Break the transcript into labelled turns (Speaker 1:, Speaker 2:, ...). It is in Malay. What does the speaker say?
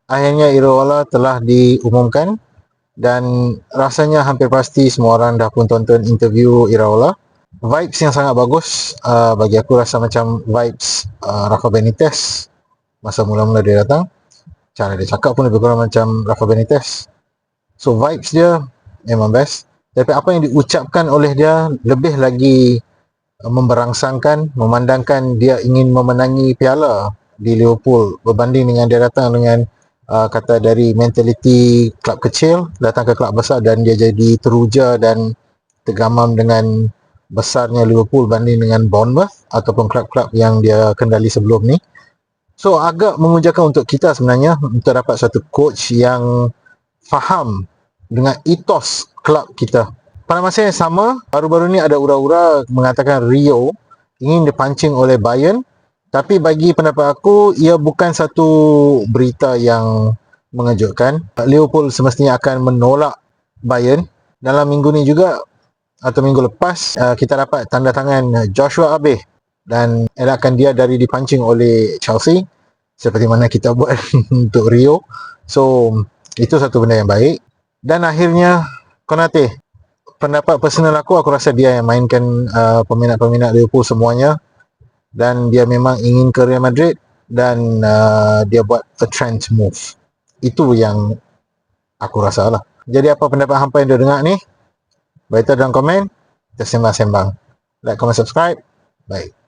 Speaker 1: akhirnya Iraola telah diumumkan dan rasanya hampir pasti semua orang dah pun tonton interview Iraola. Vibes yang sangat bagus, bagi aku rasa macam vibes Rafa Benitez masa mula-mula dia datang. Cara dia cakap pun lebih kurang macam Rafa Benitez. So vibes dia memang best. Tapi apa yang diucapkan oleh dia lebih lagi memberangsangkan, memandangkan dia ingin memenangi piala di Liverpool berbanding dengan dia datang dengan kata dari mentaliti klub kecil datang ke klub besar dan dia jadi teruja dan tergamam dengan besarnya Liverpool banding dengan Bournemouth ataupun klub-klub yang dia kendali sebelum ni. So agak memujakan untuk kita sebenarnya untuk dapat satu coach yang faham dengan ethos klub kita. Pada masa yang sama, baru-baru ni ada ura-ura mengatakan Rio ingin dipancing oleh Bayern, tapi bagi pendapat aku, ia bukan satu berita yang mengejutkan. Liverpool semestinya akan menolak Bayern. Dalam minggu ni juga atau minggu lepas, kita dapat tanda tangan Joshua Abe dan elakkan dia dari dipancing oleh Chelsea seperti mana kita buat untuk Rio. So itu satu benda yang baik. Dan akhirnya Konate, pendapat personal aku rasa dia yang mainkan peminat-peminat Liverpool semuanya dan dia memang ingin ke Real Madrid dan dia buat a trend move. Itu yang aku rasa lah. Jadi apa pendapat hampa yang dia dengar ni? Beritahu dalam komen. Kita sembang-sembang. Like, comment, subscribe. Bye.